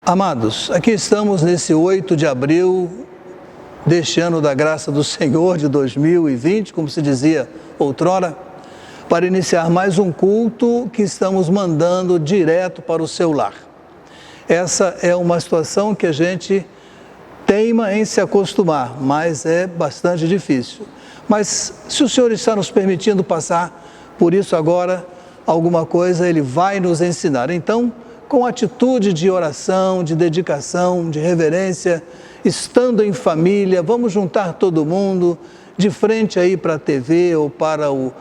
Amados, aqui estamos nesse 8 de abril deste ano da graça do Senhor de 2020, como se dizia outrora, para iniciar mais um culto que estamos mandando direto para o seu lar. Essa é uma situação que a gente teima em se acostumar, mas é bastante difícil. Mas se o Senhor está nos permitindo passar por isso agora, alguma coisa Ele vai nos ensinar. Então, com atitude de oração, de dedicação, de reverência, estando em família, vamos juntar todo mundo de frente aí para a TV ou para o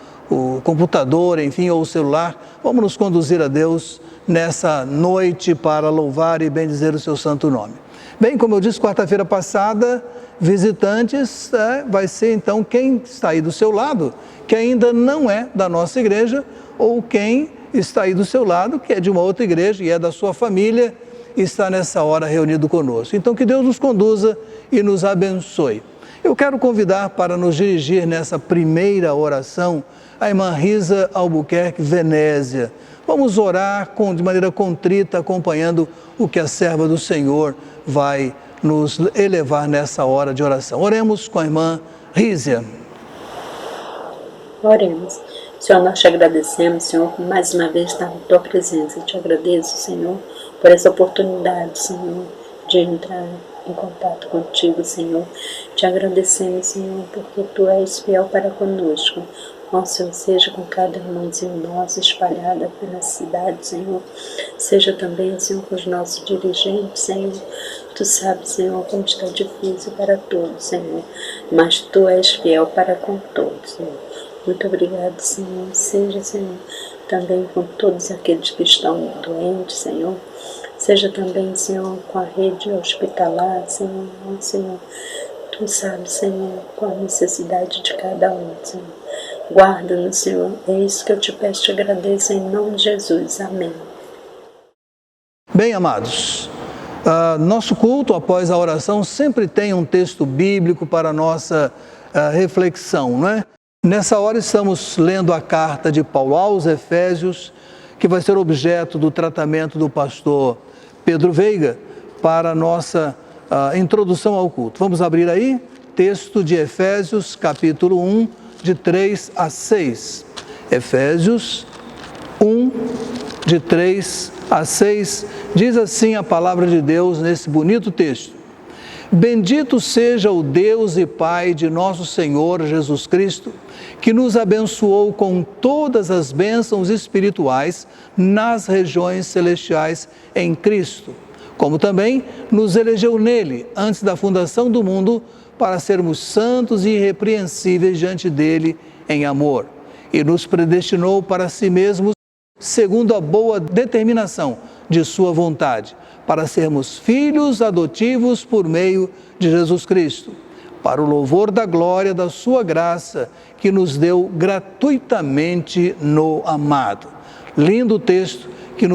computador, enfim, ou o celular. Vamos nos conduzir a Deus nessa noite para louvar e bendizer o seu santo nome. Bem, como eu disse quarta-feira passada, visitantes, vai ser então quem está aí do seu lado, que ainda não é da nossa igreja, ou quem está aí do seu lado, que é de uma outra igreja e é da sua família, e está nessa hora reunido conosco. Então, que Deus nos conduza e nos abençoe. Eu quero convidar para nos dirigir nessa primeira oração a irmã Risa Albuquerque Venésia. Vamos orar de maneira contrita, acompanhando o que a serva do Senhor vai nos elevar nessa hora de oração. Oremos com a irmã Rísia. Oremos. Senhor, nós te agradecemos, Senhor, por mais uma vez estar na tua presença. Eu te agradeço, Senhor, por essa oportunidade, Senhor, de entrar em contato contigo, Senhor. Te agradecemos, Senhor, porque tu és fiel para conosco. Ó Senhor, seja com cada irmãozinho nosso espalhada pela cidade, Senhor. Seja também, Senhor, com os nossos dirigentes, Senhor. Tu sabes, Senhor, como está difícil para todos, Senhor. Mas tu és fiel para com todos, Senhor. Muito obrigado, Senhor. Seja, Senhor, também com todos aqueles que estão doentes, Senhor. Seja também, Senhor, com a rede hospitalar, Senhor. Senhor, tu sabes, Senhor, qual a necessidade de cada um, Senhor. Guarda-nos, Senhor. É isso que eu te peço e te agradeço em nome de Jesus. Amém. Bem, amados, nosso culto após a oração sempre tem um texto bíblico para a nossa reflexão, não é? Nessa hora estamos lendo a carta de Paulo aos Efésios, que vai ser objeto do tratamento do pastor Pedro Veiga para a nossa introdução ao culto. Vamos abrir aí, texto de Efésios, capítulo 1, de 3 a 6. Efésios 1, de 3 a 6, diz assim a palavra de Deus nesse bonito texto. Bendito seja o Deus e Pai de nosso Senhor Jesus Cristo, que nos abençoou com todas as bênçãos espirituais nas regiões celestiais em Cristo, como também nos elegeu nele antes da fundação do mundo para sermos santos e irrepreensíveis diante dele em amor, e nos predestinou para si mesmos segundo a boa determinação de sua vontade, para sermos filhos adotivos por meio de Jesus Cristo, para o louvor da glória da sua graça, que nos deu gratuitamente no amado. Lindo texto que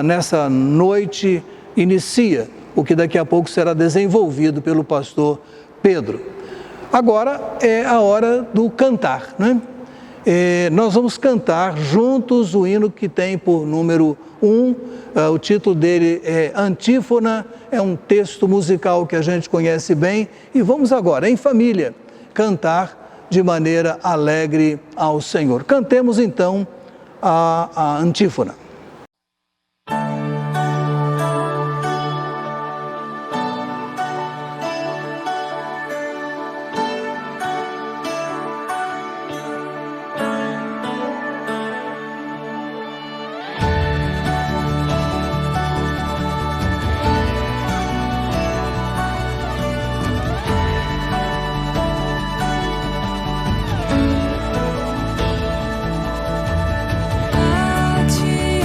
nessa noite, inicia o que daqui a pouco será desenvolvido pelo pastor Pedro. Agora é a hora do cantar, né? Nós vamos cantar juntos o hino que tem por número 1, o título dele é Antífona, é um texto musical que a gente conhece bem, e vamos agora, em família, cantar de maneira alegre ao Senhor. Cantemos então a antífona. Ti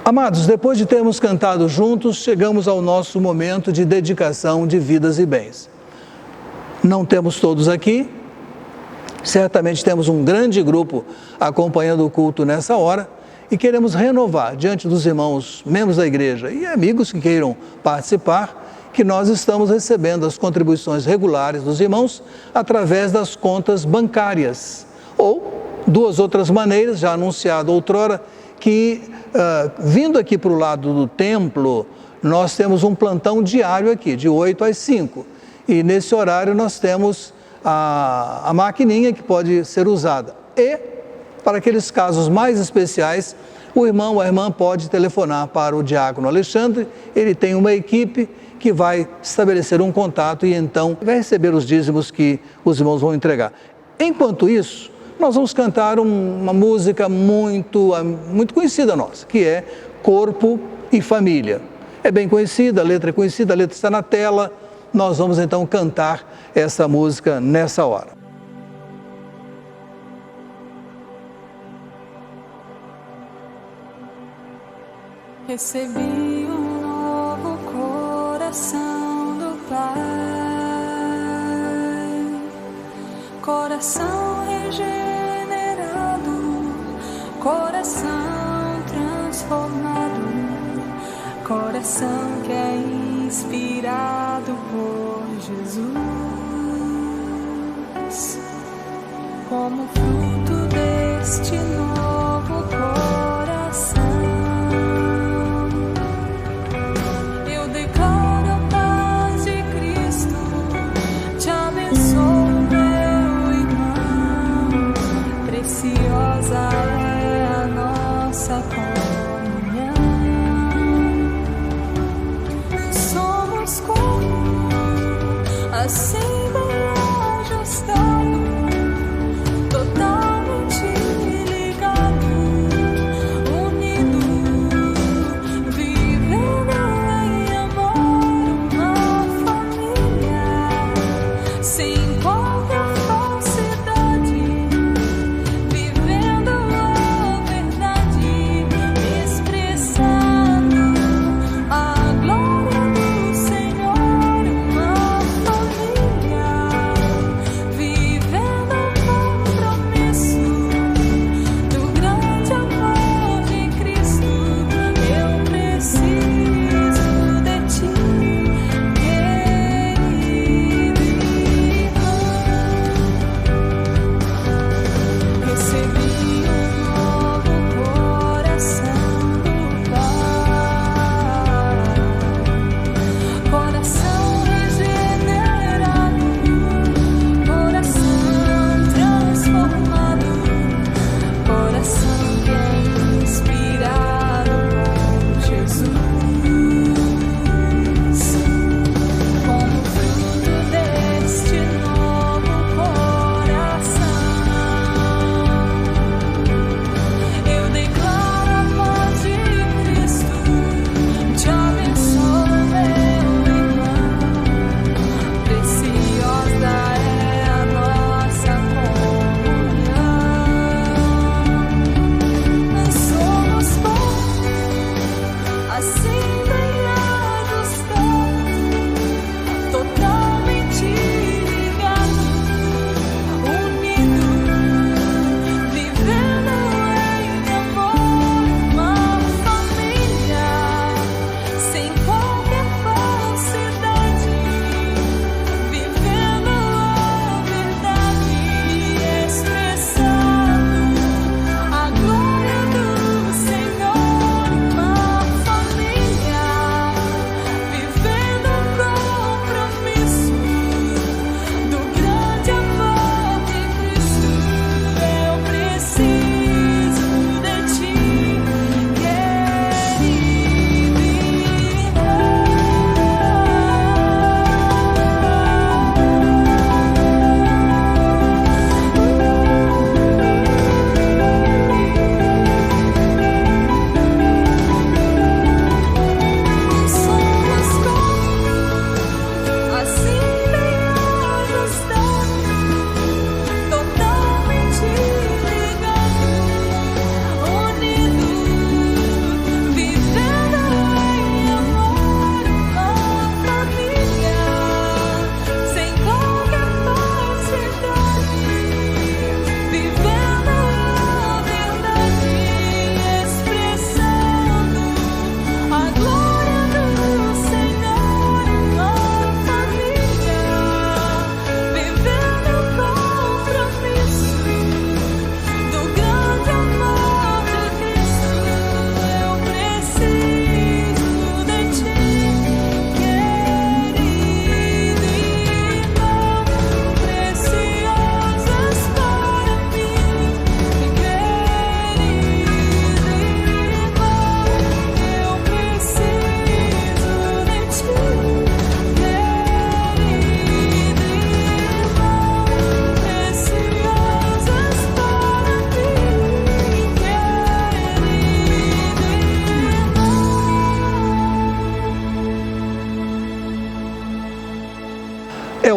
Amados, depois de termos cantado juntos, chegamos ao nosso momento de dedicação de vidas e bens. Não temos todos aqui, certamente temos um grande grupo acompanhando o culto nessa hora e queremos renovar diante dos irmãos, membros da igreja e amigos que queiram participar, que nós estamos recebendo as contribuições regulares dos irmãos através das contas bancárias. Ou duas outras maneiras, já anunciado outrora, que vindo aqui para o lado do templo, nós temos um plantão diário aqui, de 8 às 5. E nesse horário nós temos a maquininha que pode ser usada. E, para aqueles casos mais especiais, o irmão ou a irmã pode telefonar para o diácono Alexandre, ele tem uma equipe que vai estabelecer um contato e então vai receber os dízimos que os irmãos vão entregar. Enquanto isso, nós vamos cantar uma música muito conhecida nossa, que é Corpo e Família. É bem conhecida, a letra é conhecida, a letra está na tela. Nós vamos então cantar essa música nessa hora. Recebi um novo coração do Pai, coração regenerado, coração transformado, coração que é inspirado por Jesus, como fruto deste novo coração. Eu declaro a paz de Cristo, te abençoo, meu irmão, preciosa é a nossa comunhão. Somos como assim bem ajustado, totalmente ligado.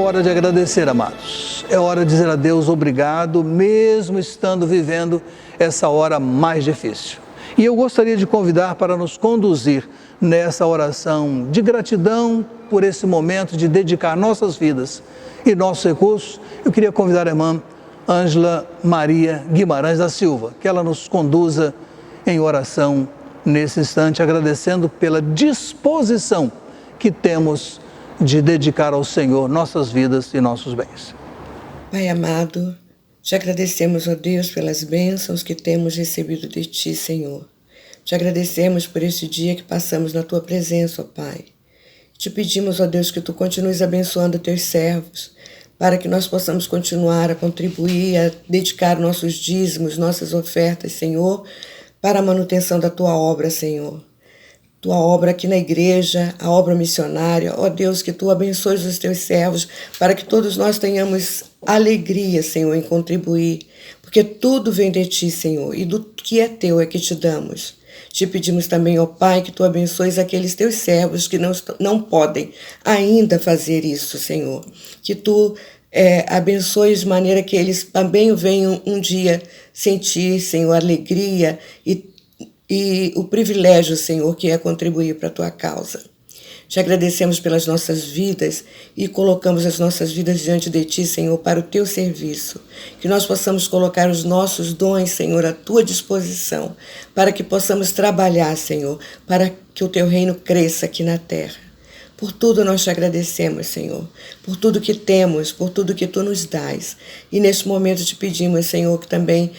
hora de agradecer, amados. É hora de dizer a Deus obrigado, mesmo estando vivendo essa hora mais difícil. E eu gostaria de convidar para nos conduzir nessa oração de gratidão por esse momento de dedicar nossas vidas e nossos recursos. Eu queria convidar a irmã Ângela Maria Guimarães da Silva, que ela nos conduza em oração nesse instante, agradecendo pela disposição que temos de dedicar ao Senhor nossas vidas e nossos bens. Pai amado, te agradecemos, ó Deus, pelas bênçãos que temos recebido de Ti, Senhor. Te agradecemos por este dia que passamos na Tua presença, ó Pai. Te pedimos, ó Deus, que Tu continues abençoando Teus servos, para que nós possamos continuar a contribuir, a dedicar nossos dízimos, nossas ofertas, Senhor, para a manutenção da Tua obra, Senhor. Tua obra aqui na igreja, a obra missionária, ó Deus, que Tu abençoes os Teus servos, para que todos nós tenhamos alegria, Senhor, em contribuir, porque tudo vem de Ti, Senhor, e do que é Teu é que Te damos. Te pedimos também, ó Pai, que Tu abençoes aqueles Teus servos que não podem ainda fazer isso, Senhor. Que Tu abençoes de maneira que eles também venham um dia sentir, Senhor, alegria e o privilégio, Senhor, que é contribuir para a Tua causa. Te agradecemos pelas nossas vidas e colocamos as nossas vidas diante de Ti, Senhor, para o Teu serviço. Que nós possamos colocar os nossos dons, Senhor, à Tua disposição, para que possamos trabalhar, Senhor, para que o Teu reino cresça aqui na terra. Por tudo nós Te agradecemos, Senhor, por tudo que temos, por tudo que Tu nos dás. E neste momento Te pedimos, Senhor, que também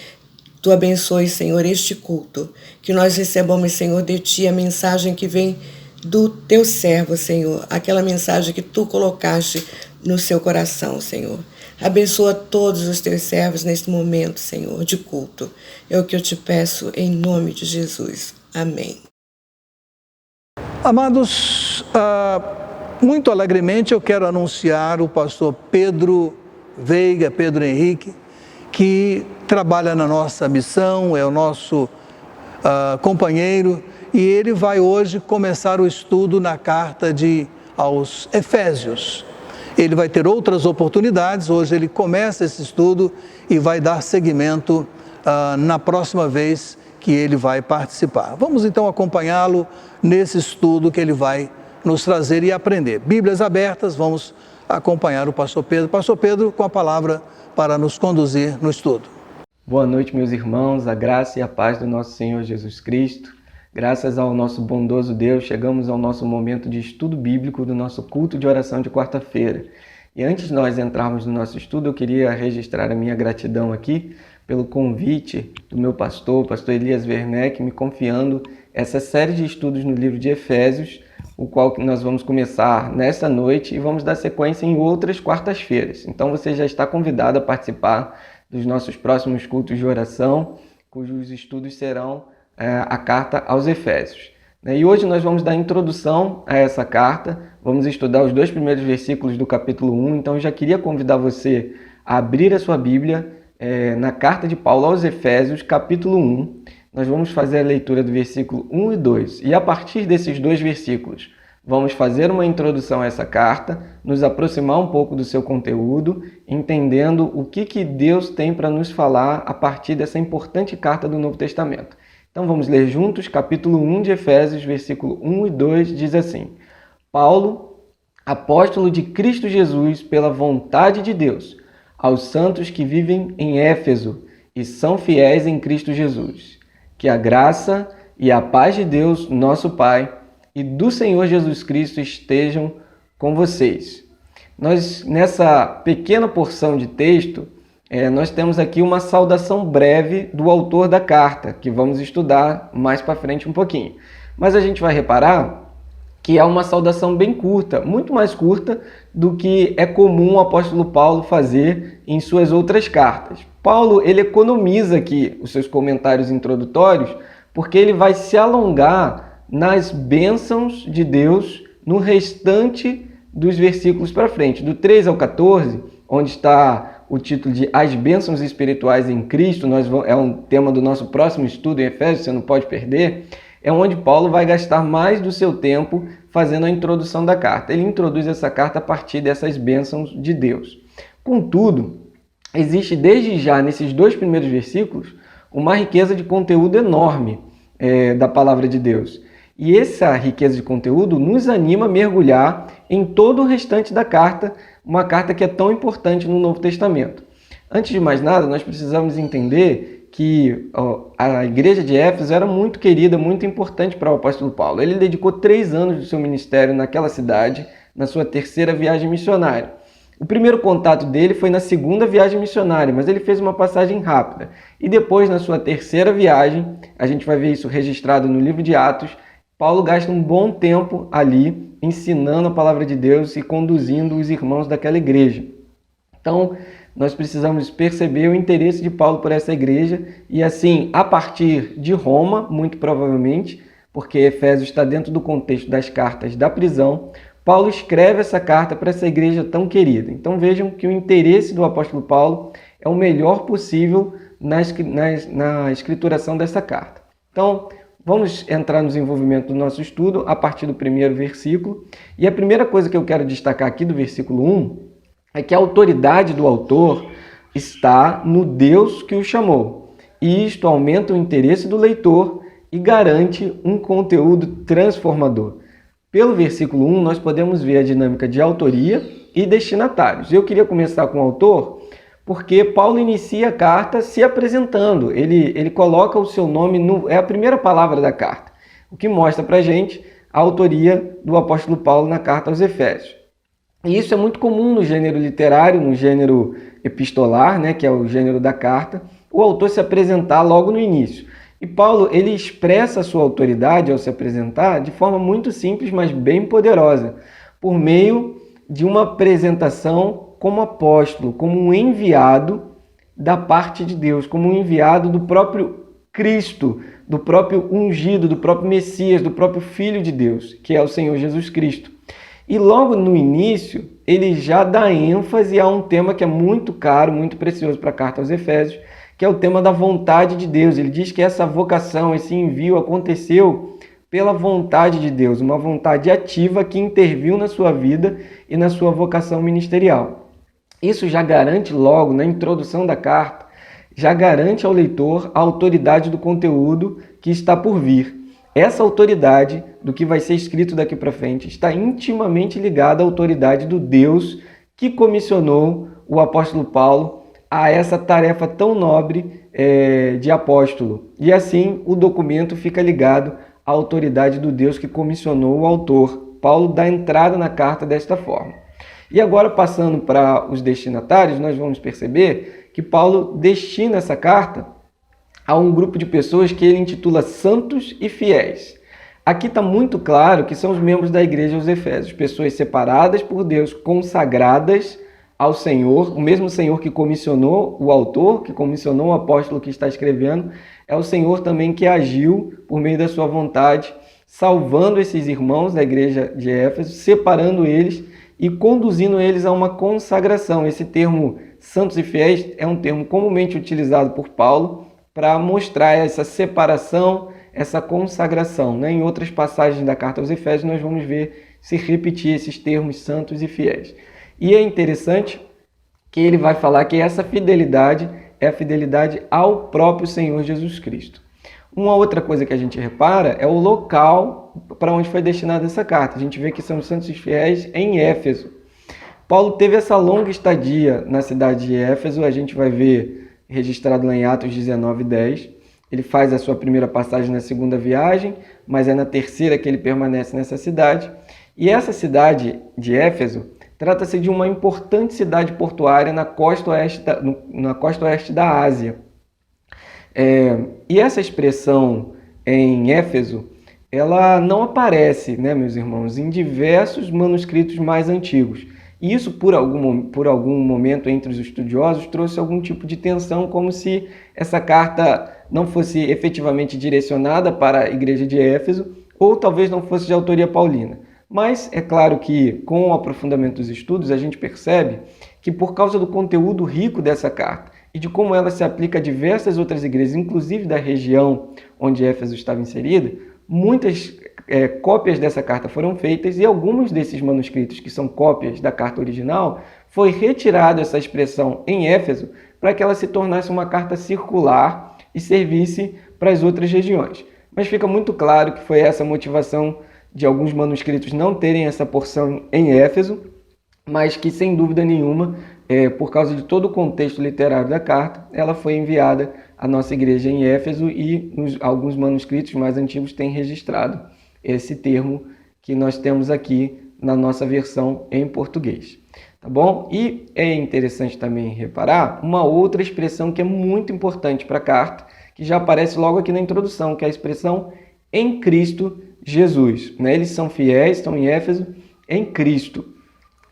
Tu abençoes, Senhor, este culto, que nós recebamos, Senhor, de Ti a mensagem que vem do Teu servo, Senhor, aquela mensagem que Tu colocaste no seu coração, Senhor. Abençoa todos os Teus servos neste momento, Senhor, de culto. É o que eu Te peço em nome de Jesus. Amém. Amados, muito alegremente eu quero anunciar o pastor Pedro Veiga, Pedro Henrique, que trabalha na nossa missão, é o nosso companheiro, e ele vai hoje começar o estudo na carta aos Efésios. Ele vai ter outras oportunidades, hoje ele começa esse estudo e vai dar seguimento na próxima vez que ele vai participar. Vamos então acompanhá-lo nesse estudo que ele vai nos trazer e aprender. Bíblias abertas, vamos acompanhar o pastor Pedro. Pastor Pedro, com a palavra para nos conduzir no estudo. Boa noite, meus irmãos, a graça e a paz do nosso Senhor Jesus Cristo. Graças ao nosso bondoso Deus, chegamos ao nosso momento de estudo bíblico do nosso culto de oração de quarta-feira. E antes de nós entrarmos no nosso estudo, eu queria registrar a minha gratidão aqui pelo convite do meu pastor, o pastor Elias Werneck, me confiando essa série de estudos no livro de Efésios, o qual nós vamos começar nesta noite e vamos dar sequência em outras quartas-feiras. Então você já está convidado a participar dos nossos próximos cultos de oração, cujos estudos serão a carta aos Efésios. E hoje nós vamos dar introdução a essa carta, vamos estudar os 2 primeiros versículos do capítulo 1, então eu já queria convidar você a abrir a sua Bíblia na carta de Paulo aos Efésios, capítulo 1. Nós vamos fazer a leitura do versículo 1 e 2, e a partir desses 2 versículos, vamos fazer uma introdução a essa carta, nos aproximar um pouco do seu conteúdo, entendendo o que Deus tem para nos falar a partir dessa importante carta do Novo Testamento. Então vamos ler juntos, capítulo 1 de Efésios, versículo 1 e 2, diz assim: Paulo, apóstolo de Cristo Jesus, pela vontade de Deus, aos santos que vivem em Éfeso e são fiéis em Cristo Jesus. Que a graça e a paz de Deus, nosso Pai, e do Senhor Jesus Cristo estejam com vocês. Nós, nessa pequena porção de texto, nós temos aqui uma saudação breve do autor da carta, que vamos estudar mais para frente um pouquinho. Mas a gente vai reparar que é uma saudação bem curta, muito mais curta do que é comum o apóstolo Paulo fazer em suas outras cartas. Paulo, ele economiza aqui os seus comentários introdutórios, porque ele vai se alongar nas bênçãos de Deus no restante dos versículos para frente, do 3 ao 14, onde está o título de As Bênçãos Espirituais em Cristo, é um tema do nosso próximo estudo em Efésios, você não pode perder, é onde Paulo vai gastar mais do seu tempo fazendo a introdução da carta. Ele introduz essa carta a partir dessas bênçãos de Deus. Contudo, existe desde já, nesses 2 primeiros versículos, uma riqueza de conteúdo enorme da palavra de Deus. E essa riqueza de conteúdo nos anima a mergulhar em todo o restante da carta, uma carta que é tão importante no Novo Testamento. Antes de mais nada, nós precisamos entender que a igreja de Éfeso era muito querida, muito importante para o apóstolo Paulo. Ele dedicou 3 anos do seu ministério naquela cidade, na sua 3ª viagem missionária. O primeiro contato dele foi na 2ª viagem missionária, mas ele fez uma passagem rápida. E depois, na sua 3ª viagem, a gente vai ver isso registrado no livro de Atos, Paulo gasta um bom tempo ali ensinando a palavra de Deus e conduzindo os irmãos daquela igreja. Então, nós precisamos perceber o interesse de Paulo por essa igreja e assim, a partir de Roma, muito provavelmente, porque Efésios está dentro do contexto das cartas da prisão, Paulo escreve essa carta para essa igreja tão querida. Então vejam que o interesse do apóstolo Paulo é o melhor possível na escrituração dessa carta. Então, vamos entrar no desenvolvimento do nosso estudo a partir do primeiro versículo. E a primeira coisa que eu quero destacar aqui do versículo 1 é que a autoridade do autor está no Deus que o chamou. E isto aumenta o interesse do leitor e garante um conteúdo transformador. Pelo versículo 1, nós podemos ver a dinâmica de autoria e destinatários. Eu queria começar com o autor, porque Paulo inicia a carta se apresentando. Ele coloca o seu nome, é a primeira palavra da carta, o que mostra para a gente a autoria do apóstolo Paulo na carta aos Efésios. E isso é muito comum no gênero literário, no gênero epistolar, né, que é o gênero da carta, o autor se apresentar logo no início. E Paulo, ele expressa a sua autoridade ao se apresentar de forma muito simples, mas bem poderosa, por meio de uma apresentação como apóstolo, como um enviado da parte de Deus, como um enviado do próprio Cristo, do próprio ungido, do próprio Messias, do próprio Filho de Deus, que é o Senhor Jesus Cristo. E logo no início, ele já dá ênfase a um tema que é muito caro, muito precioso para a carta aos Efésios, que é o tema da vontade de Deus. Ele diz que essa vocação, esse envio aconteceu pela vontade de Deus, uma vontade ativa que interviu na sua vida e na sua vocação ministerial. Isso já garante logo, na introdução da carta, já garante ao leitor a autoridade do conteúdo que está por vir. Essa autoridade do que vai ser escrito daqui para frente está intimamente ligada à autoridade do Deus que comissionou o apóstolo Paulo a essa tarefa tão nobre de apóstolo. E assim o documento fica ligado à autoridade do Deus que comissionou o autor. Paulo dá entrada na carta desta forma. E agora, passando para os destinatários, nós vamos perceber que Paulo destina essa carta a um grupo de pessoas que ele intitula santos e fiéis. Aqui está muito claro que são os membros da igreja aos Efésios, pessoas separadas por Deus, consagradas ao Senhor, o mesmo Senhor que comissionou o autor, que comissionou o apóstolo que está escrevendo, é o Senhor também que agiu por meio da sua vontade, salvando esses irmãos da igreja de Éfeso, separando eles e conduzindo eles a uma consagração. Esse termo santos e fiéis é um termo comumente utilizado por Paulo para mostrar essa separação, essa consagração. Em outras passagens da carta aos Efésios nós vamos ver se repetir esses termos santos e fiéis. E é interessante que ele vai falar que essa fidelidade é a fidelidade ao próprio Senhor Jesus Cristo. Uma outra coisa que a gente repara é o local para onde foi destinada essa carta. A gente vê que são os santos e fiéis em Éfeso. Paulo teve essa longa estadia na cidade de Éfeso, a gente vai ver registrado lá em Atos 19:10. Ele faz a sua primeira passagem na 2ª viagem, mas é na 3ª que ele permanece nessa cidade. E essa cidade de Éfeso trata-se de uma importante cidade portuária na costa oeste da Ásia. E essa expressão em Éfeso, ela não aparece, meus irmãos, em diversos manuscritos mais antigos. E isso, por algum momento entre os estudiosos, trouxe algum tipo de tensão, como se essa carta não fosse efetivamente direcionada para a igreja de Éfeso, ou talvez não fosse de autoria paulina. Mas é claro que, com o aprofundamento dos estudos, a gente percebe que, por causa do conteúdo rico dessa carta e de como ela se aplica a diversas outras igrejas, inclusive da região onde Éfeso estava inserida, muitas cópias dessa carta foram feitas e alguns desses manuscritos, que são cópias da carta original, foi retirada essa expressão em Éfeso para que ela se tornasse uma carta circular e servisse para as outras regiões. Mas fica muito claro que foi essa a motivação de alguns manuscritos não terem essa porção em Éfeso, mas que, sem dúvida nenhuma, por causa de todo o contexto literário da carta, ela foi enviada à nossa igreja em Éfeso e alguns manuscritos mais antigos têm registrado esse termo que nós temos aqui na nossa versão em português. Tá bom? E é interessante também reparar uma outra expressão que é muito importante para a carta, que já aparece logo aqui na introdução, que é a expressão em Cristo Jesus. Eles são fiéis, estão em Éfeso, em Cristo.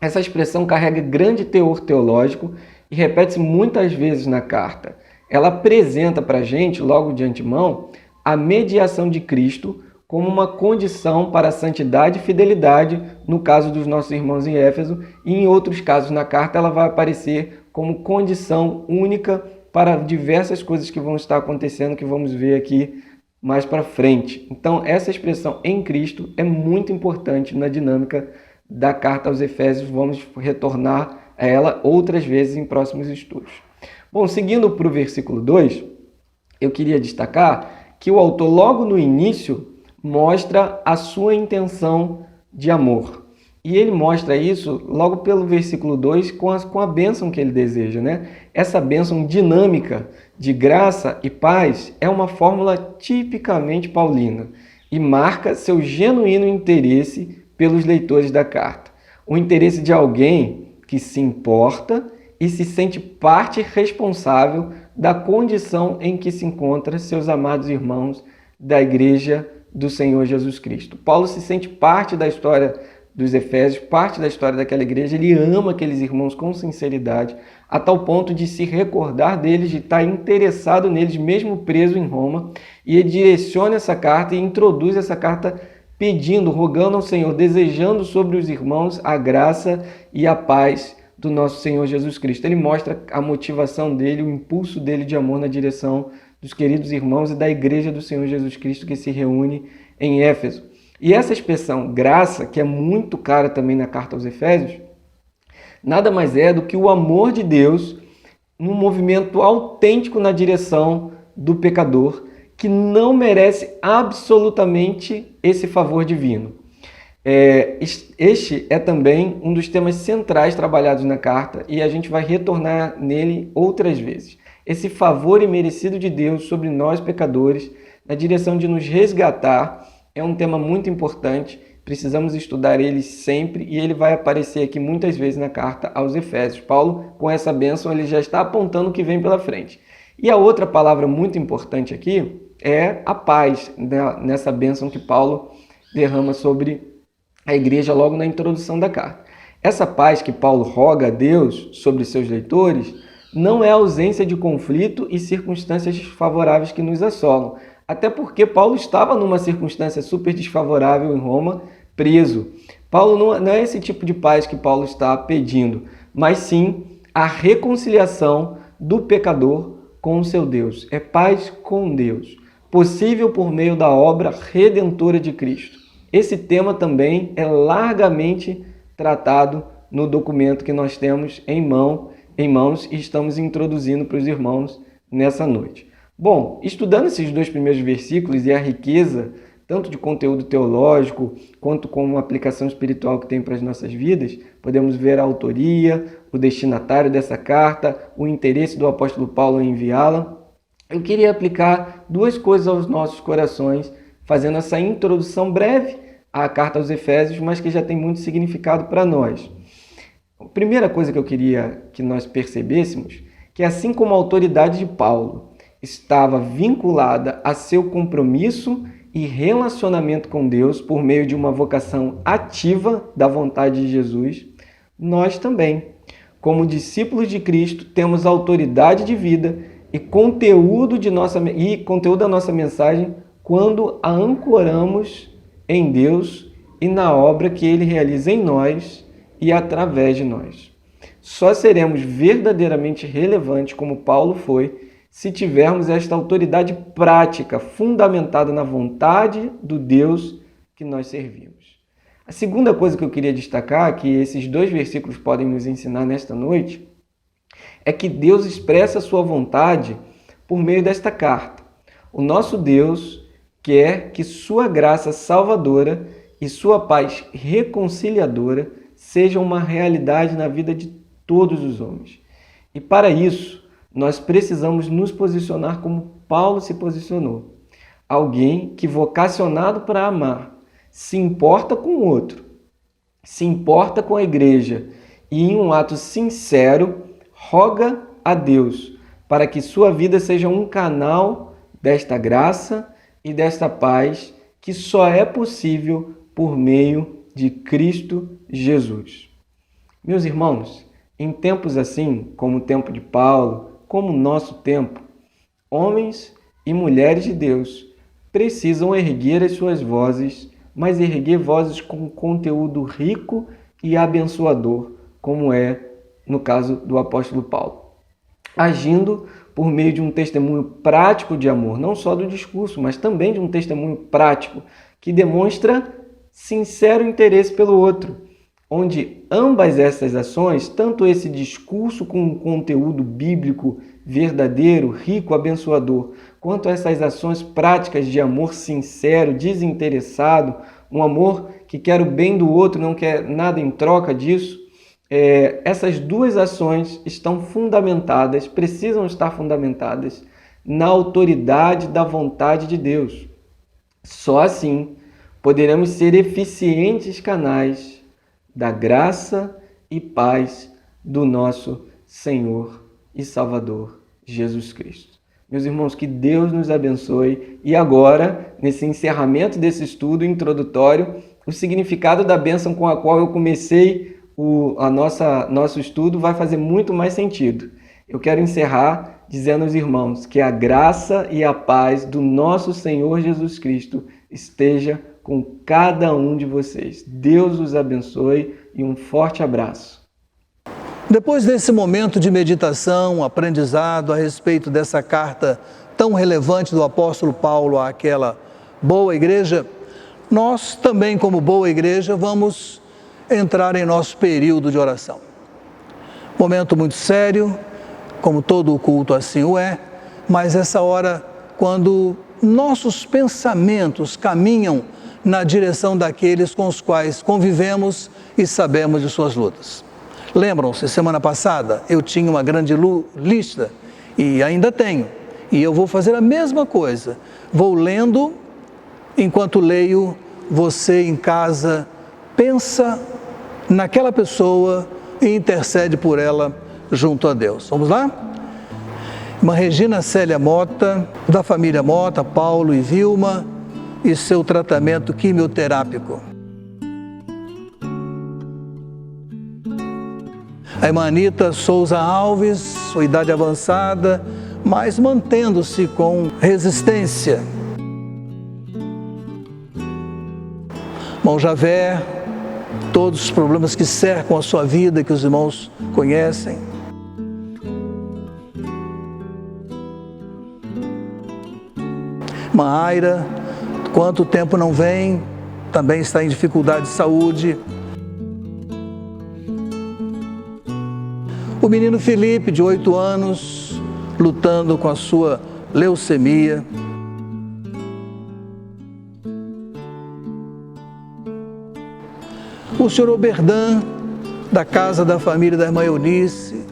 Essa expressão carrega grande teor teológico e repete-se muitas vezes na carta. Ela apresenta para a gente, logo de antemão, a mediação de Cristo como uma condição para a santidade e fidelidade, no caso dos nossos irmãos em Éfeso, e em outros casos na carta ela vai aparecer como condição única para diversas coisas que vão estar acontecendo, que vamos ver aqui mais para frente. Então, essa expressão em Cristo é muito importante na dinâmica da carta aos Efésios. Vamos retornar a ela outras vezes em próximos estudos. Bom, seguindo para o versículo 2, eu queria destacar que o autor, logo no início, mostra a sua intenção de amor. E ele mostra isso logo pelo versículo 2 com a bênção que ele deseja, Essa bênção dinâmica de graça e paz é uma fórmula tipicamente paulina e marca seu genuíno interesse pelos leitores da carta. O interesse de alguém que se importa e se sente parte responsável da condição em que se encontram seus amados irmãos da igreja do Senhor Jesus Cristo. Paulo se sente parte da história dos Efésios, parte da história daquela igreja. Ele ama aqueles irmãos com sinceridade, a tal ponto de se recordar deles, de estar interessado neles, mesmo preso em Roma. E ele direciona essa carta e introduz essa carta pedindo, rogando ao Senhor, desejando sobre os irmãos a graça e a paz do nosso Senhor Jesus Cristo. Ele mostra a motivação dele, o impulso dele de amor na direção dos queridos irmãos e da igreja do Senhor Jesus Cristo que se reúne em Éfeso. E essa expressão graça, que é muito cara também na carta aos Efésios, nada mais é do que o amor de Deus num movimento autêntico na direção do pecador, que não merece absolutamente esse favor divino. Este é também um dos temas centrais trabalhados na carta e a gente vai retornar nele outras vezes. Esse favor imerecido de Deus sobre nós pecadores, na direção de nos resgatar, é um tema muito importante. Precisamos estudar ele sempre e ele vai aparecer aqui muitas vezes na carta aos Efésios. Paulo, com essa bênção, ele já está apontando o que vem pela frente. E a outra palavra muito importante aqui é a paz, nessa bênção que Paulo derrama sobre a igreja logo na introdução da carta. Essa paz que Paulo roga a Deus sobre seus leitores não é a ausência de conflito e circunstâncias desfavoráveis que nos assolam. Até porque Paulo estava numa circunstância super desfavorável em Roma, preso. Paulo não é esse tipo de paz que Paulo está pedindo, mas sim a reconciliação do pecador com o seu Deus. É paz com Deus, possível por meio da obra redentora de Cristo. Esse tema também é largamente tratado no documento que nós temos em mãos e estamos introduzindo para os irmãos nessa noite. Bom, estudando esses dois primeiros versículos e a riqueza, tanto de conteúdo teológico, quanto como uma aplicação espiritual que tem para as nossas vidas, podemos ver a autoria, o destinatário dessa carta, o interesse do apóstolo Paulo em enviá-la. Eu queria aplicar duas coisas aos nossos corações, fazendo essa introdução breve à carta aos Efésios, mas que já tem muito significado para nós. A primeira coisa que eu queria que nós percebêssemos, que assim como a autoridade de Paulo estava vinculada a seu compromisso e relacionamento com Deus por meio de uma vocação ativa da vontade de Jesus, nós também, como discípulos de Cristo, temos autoridade de vida e conteúdo da nossa mensagem quando a ancoramos em Deus e na obra que Ele realiza em nós e através de nós. Só seremos verdadeiramente relevantes, como Paulo foi, se tivermos esta autoridade prática, fundamentada na vontade do Deus que nós servimos. A segunda coisa que eu queria destacar, que esses 2 versículos podem nos ensinar nesta noite, é que Deus expressa a sua vontade por meio desta carta. O nosso Deus quer que sua graça salvadora e sua paz reconciliadora sejam uma realidade na vida de todos os homens. E para isso, nós precisamos nos posicionar como Paulo se posicionou. Alguém que, vocacionado para amar, se importa com o outro, se importa com a igreja e, em um ato sincero, roga a Deus para que sua vida seja um canal desta graça e desta paz que só é possível por meio de Cristo Jesus. Meus irmãos, em tempos assim, como o tempo de Paulo, como o nosso tempo, homens e mulheres de Deus precisam erguer as suas vozes, mas erguer vozes com conteúdo rico e abençoador, como é no caso do apóstolo Paulo, agindo por meio de um testemunho prático de amor, não só do discurso, mas também de um testemunho prático que demonstra sincero interesse pelo outro, onde ambas essas ações, tanto esse discurso com um conteúdo bíblico verdadeiro, rico, abençoador, quanto essas ações práticas de amor sincero, desinteressado, um amor que quer o bem do outro, não quer nada em troca disso, essas 2 ações estão fundamentadas, precisam estar fundamentadas na autoridade da vontade de Deus. Só assim poderemos ser eficientes canais da graça e paz do nosso Senhor e Salvador Jesus Cristo. Meus irmãos, que Deus nos abençoe. E agora, nesse encerramento desse estudo introdutório, o significado da bênção com a qual eu comecei nosso estudo vai fazer muito mais sentido. Eu quero encerrar dizendo aos irmãos que a graça e a paz do nosso Senhor Jesus Cristo esteja com cada um de vocês. Deus os abençoe e um forte abraço. Depois desse momento de meditação, aprendizado a respeito dessa carta tão relevante do apóstolo Paulo àquela boa igreja, nós também, como boa igreja, vamos entrar em nosso período de oração. Momento muito sério, como todo o culto assim o é, mas essa hora quando nossos pensamentos caminham na direção daqueles com os quais convivemos e sabemos de suas lutas. Lembram-se, semana passada eu tinha uma grande lista e ainda tenho, e eu vou fazer a mesma coisa. Vou lendo, enquanto leio, você em casa pensa naquela pessoa e intercede por ela junto a Deus. Vamos lá? Irmã Regina Célia Mota, da família Mota, Paulo e Vilma, e seu tratamento quimioterápico. A irmã Anita Souza Alves, sua idade avançada, mas mantendo-se com resistência. Irmão Javé, todos os problemas que cercam a sua vida, que os irmãos conhecem. Irmã Aira, quanto tempo não vem, também está em dificuldade de saúde. O menino Felipe, de 8 anos, lutando com a sua leucemia. O senhor Oberdan, da casa da família da irmã Eunice,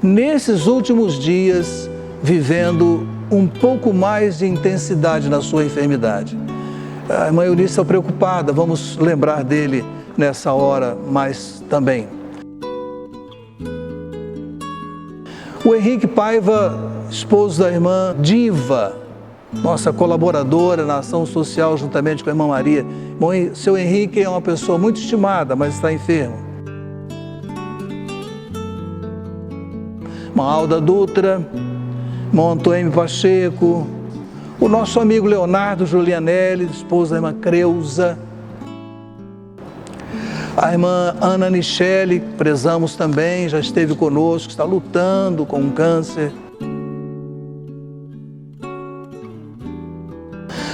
nesses últimos dias, vivendo um pouco mais de intensidade na sua enfermidade. A irmã Eunice está preocupada, vamos lembrar dele nessa hora, mas também. O Henrique Paiva, esposo da irmã Diva, nossa colaboradora na ação social juntamente com a irmã Maria. Seu Henrique é uma pessoa muito estimada, mas está enfermo. Irmã Alda Dutra, irmão Antônio Pacheco, o nosso amigo Leonardo Julianelli, esposa da irmã Creuza, a irmã Ana Nichelle, prezamos também, já esteve conosco, está lutando com um câncer.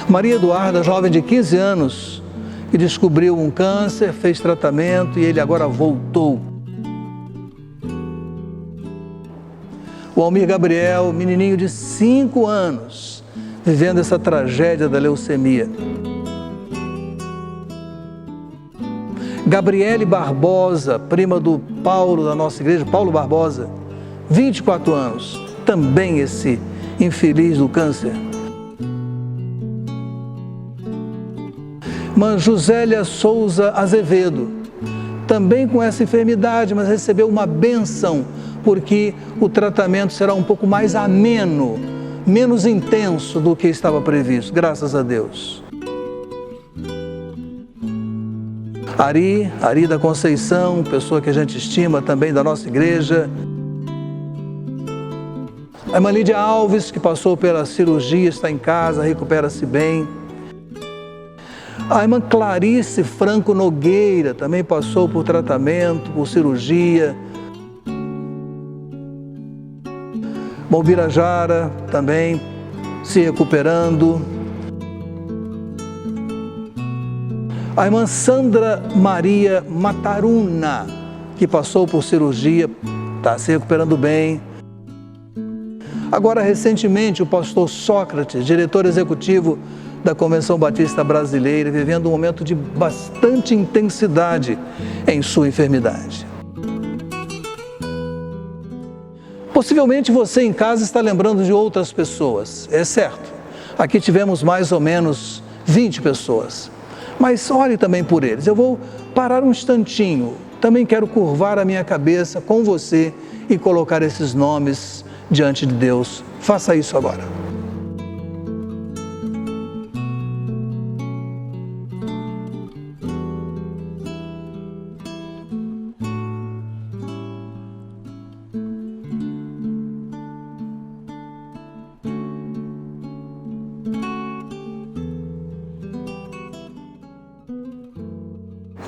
Maria Eduarda, jovem de 15 anos, que descobriu um câncer, fez tratamento e ele agora voltou. O Almir Gabriel, menininho de 5 anos, vivendo essa tragédia da leucemia. Gabriele Barbosa, prima do Paulo da nossa igreja, Paulo Barbosa, 24 anos, também esse infeliz do câncer. Irmã Josélia Souza Azevedo, também com essa enfermidade, mas recebeu uma bênção, porque o tratamento será um pouco mais ameno, menos intenso do que estava previsto, graças a Deus. Ari da Conceição, pessoa que a gente estima também da nossa igreja. A irmã Lídia Alves, que passou pela cirurgia, está em casa, recupera-se bem. A irmã Clarice Franco Nogueira também passou por tratamento, por cirurgia. Bom Birajara também se recuperando. A irmã Sandra Maria Mataruna, que passou por cirurgia, está se recuperando bem. Agora, recentemente, o pastor Sócrates, diretor executivo da Convenção Batista Brasileira, vivendo um momento de bastante intensidade em sua enfermidade. Possivelmente você em casa está lembrando de outras pessoas, é certo. Aqui tivemos mais ou menos 20 pessoas. Mas ore também por eles. Eu vou parar um instantinho. Também quero curvar a minha cabeça com você e colocar esses nomes diante de Deus. Faça isso agora.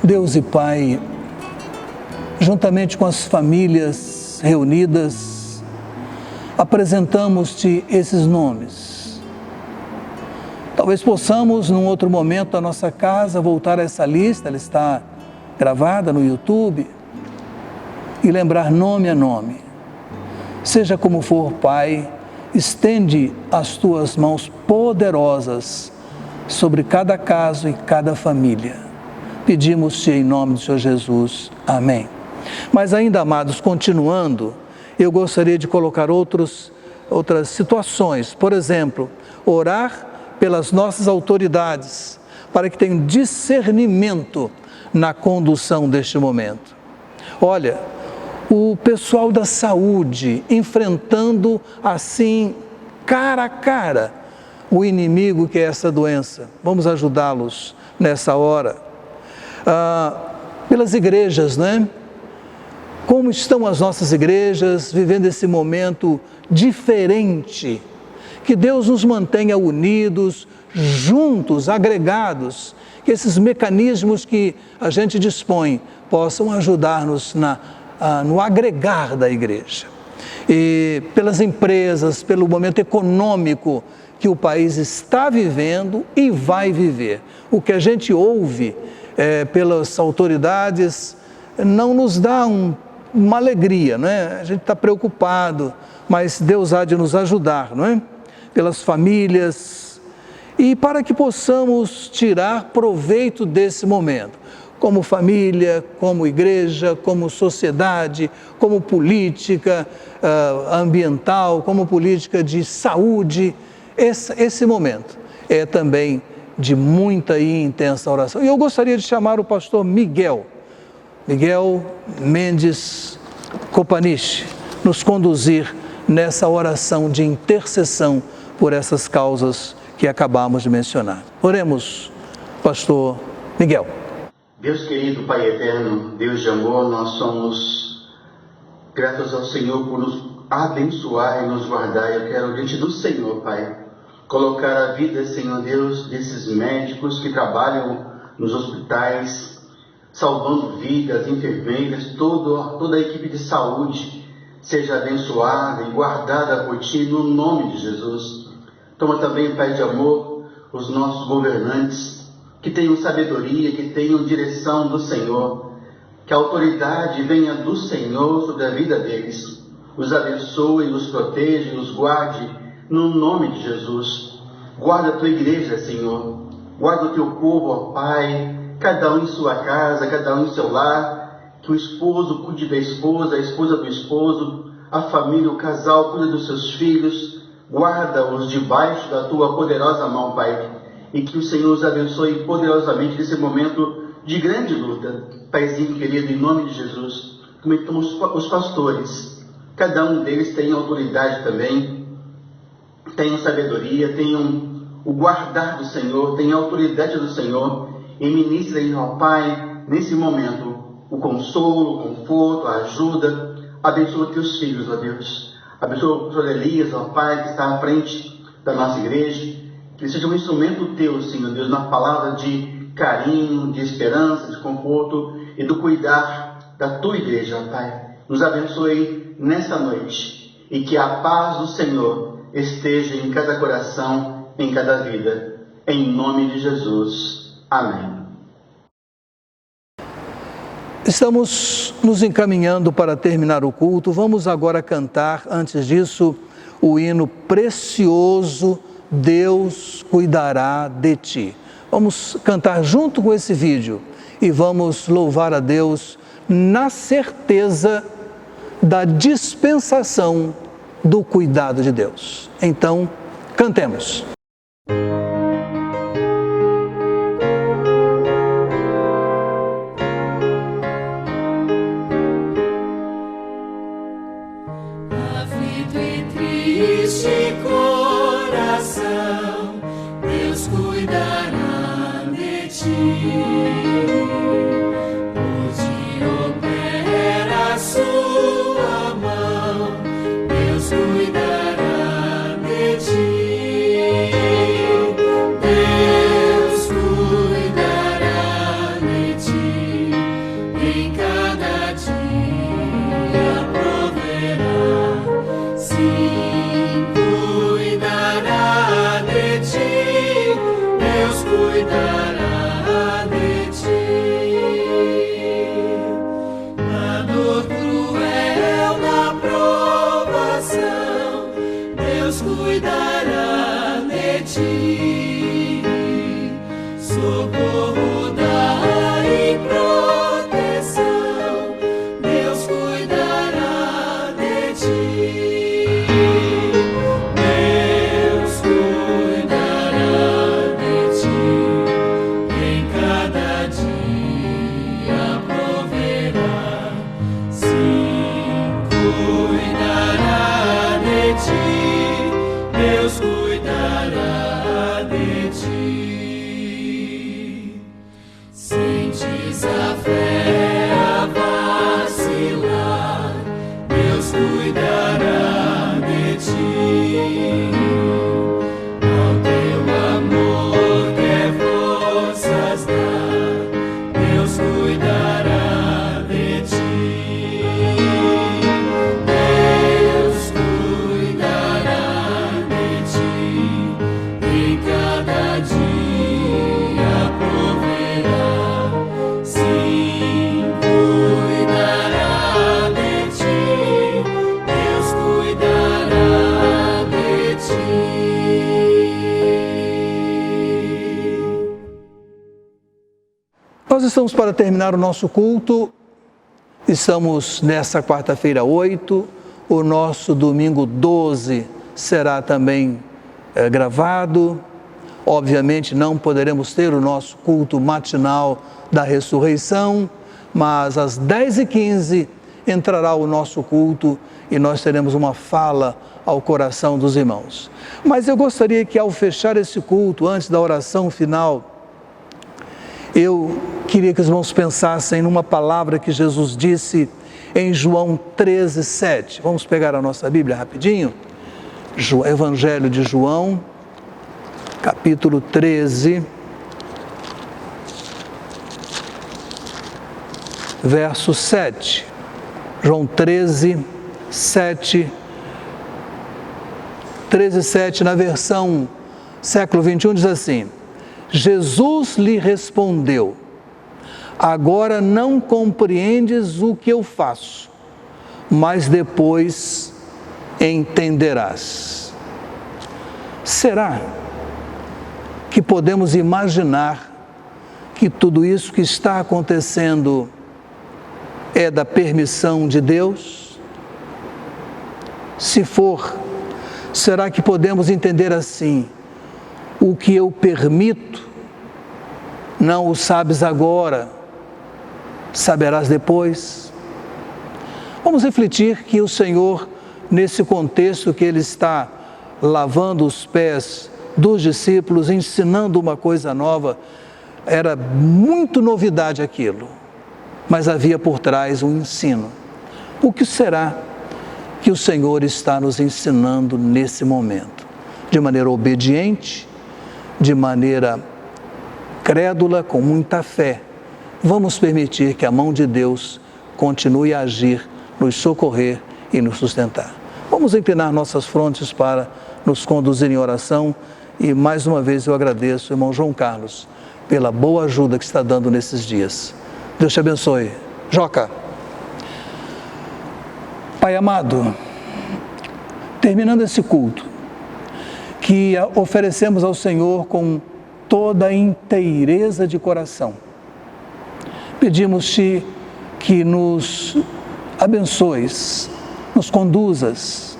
Deus e Pai, juntamente com as famílias reunidas, apresentamos-te esses nomes. Talvez possamos, num outro momento da nossa casa, voltar a essa lista, ela está gravada no YouTube, e lembrar nome a nome. Seja como for, Pai, estende as tuas mãos poderosas sobre cada caso e cada família. Pedimos-te em nome do Senhor Jesus. Amém. Mas ainda, amados, continuando, eu gostaria de colocar outras situações. Por exemplo, orar pelas nossas autoridades, para que tenham discernimento na condução deste momento. Olha, o pessoal da saúde enfrentando assim, cara a cara, o inimigo que é essa doença. Vamos ajudá-los nessa hora. Pelas igrejas, né? Como estão as nossas igrejas vivendo esse momento diferente? Que Deus nos mantenha unidos, juntos, agregados, que esses mecanismos que a gente dispõe possam ajudar-nos no agregar da igreja. E pelas empresas, pelo momento econômico que o país está vivendo e vai viver. O que a gente ouve pelas autoridades não nos dá uma alegria, não é? A gente está preocupado, mas Deus há de nos ajudar, não é? Pelas famílias e para que possamos tirar proveito desse momento, como família, como igreja, como sociedade, como política ambiental, como política de saúde. Esse momento é também de muita e intensa oração. E eu gostaria de chamar o pastor Miguel Mendes Copaniche, nos conduzir nessa oração de intercessão por essas causas que acabamos de mencionar. Oremos, pastor Miguel. Deus querido, Pai eterno, Deus de amor, nós somos gratos ao Senhor por nos abençoar e nos guardar. Eu quero diante do Senhor, Pai, colocar a vida, Senhor Deus, desses médicos que trabalham nos hospitais, salvando vidas, enfermeiras, toda a equipe de saúde seja abençoada e guardada por Ti, no nome de Jesus. Toma também, Pai de amor, os nossos governantes, que tenham sabedoria, que tenham direção do Senhor, que a autoridade venha do Senhor sobre a vida deles, os abençoe, os proteja, os guarde, no nome de Jesus. Guarda a tua igreja, Senhor, guarda o teu povo, ó Pai, cada um em sua casa, cada um em seu lar, que o esposo cuide da esposa, a esposa do esposo, a família, o casal cuide dos seus filhos, guarda-os debaixo da tua poderosa mão, Pai, e que o Senhor os abençoe poderosamente nesse momento de grande luta. Paizinho querido, em nome de Jesus, como então os pastores, cada um deles tem autoridade também, tenham sabedoria, tenham o guardar do Senhor, tenham a autoridade do Senhor, e ministrem, ó Pai, nesse momento, o consolo, o conforto, a ajuda. Abençoa teus filhos, ó Deus. Abençoa o professor Elias, ó Pai, que está à frente da nossa igreja, que ele seja um instrumento teu, Senhor Deus, na palavra de carinho, de esperança, de conforto e do cuidar da tua igreja, ó Pai. Nos abençoe nessa noite, e que a paz do Senhor esteja em cada coração, em cada vida. Em nome de Jesus. Amém. Estamos nos encaminhando para terminar o culto. Vamos agora cantar, antes disso, o hino precioso, Deus cuidará de ti. Vamos cantar junto com esse vídeo e vamos louvar a Deus na certeza da dispensação do cuidado de Deus. Então, cantemos. Aflito e triste coração, Deus cuidará de ti. Hoje opera a sua mão, Deus cuidará de ti. Deus cuidará de ti, em cada dia proverá. Sim, cuidará de ti, Deus cuidará de ti. Na dor cruel, na provação, Deus cuidará de ti. Socorro dá e proteção, Deus cuidará de ti. Deus cuidará de ti, em cada dia proverá. Sim, cuidará de ti, Deus cuidará de ti. Sentes a fé a vacilar, Deus cuidará de ti. Ao teu amor quer forças dar, Deus cuidará de ti. Deus cuidará de ti, em cada dia proverá. Sim, cuidará de ti, Deus cuidará de ti. Nós estamos para terminar o nosso culto. Estamos nessa quarta-feira 8, o nosso domingo 12 será também gravado. Obviamente não poderemos ter o nosso culto matinal da ressurreição, mas às 10h15 entrará o nosso culto e nós teremos uma fala ao coração dos irmãos. Mas eu gostaria que ao fechar esse culto, antes da oração final, eu queria que os irmãos pensassem numa palavra que Jesus disse em João 13:7. Vamos pegar a nossa Bíblia rapidinho? Evangelho de João, capítulo 13, verso 7. João 13:7 na versão século 21, diz assim: Jesus lhe respondeu: agora não compreendes o que eu faço, mas depois entenderás. Será que podemos imaginar que tudo isso que está acontecendo é da permissão de Deus? Se for, será que podemos entender assim: o que eu permito, não o sabes agora, saberás depois? Vamos refletir que o Senhor, nesse contexto que Ele está lavando os pés dos discípulos, ensinando uma coisa nova, era muito novidade aquilo, mas havia por trás um ensino. O que será que o Senhor está nos ensinando nesse momento? De maneira obediente, de maneira crédula, com muita fé, vamos permitir que a mão de Deus continue a agir, nos socorrer e nos sustentar. Vamos inclinar nossas frontes para nos conduzir em oração e mais uma vez eu agradeço, irmão João Carlos, pela boa ajuda que está dando nesses dias. Deus te abençoe. Joca. Pai amado, terminando esse culto, que oferecemos ao Senhor com toda a inteireza de coração, pedimos-te que nos abençoes, nos conduzas,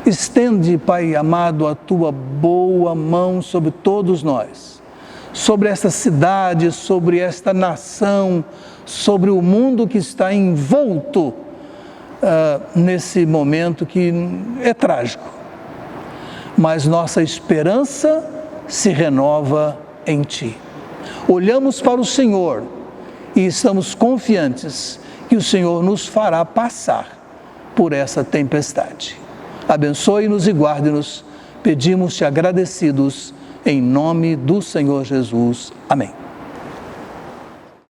estende, Pai amado, a tua boa mão sobre todos nós, sobre esta cidade, sobre esta nação, sobre o mundo que está envolto nesse momento que é trágico. Mas nossa esperança se renova em Ti. Olhamos para o Senhor e estamos confiantes que o Senhor nos fará passar por essa tempestade. Abençoe-nos e guarde-nos, pedimos-te agradecidos, em nome do Senhor Jesus. Amém.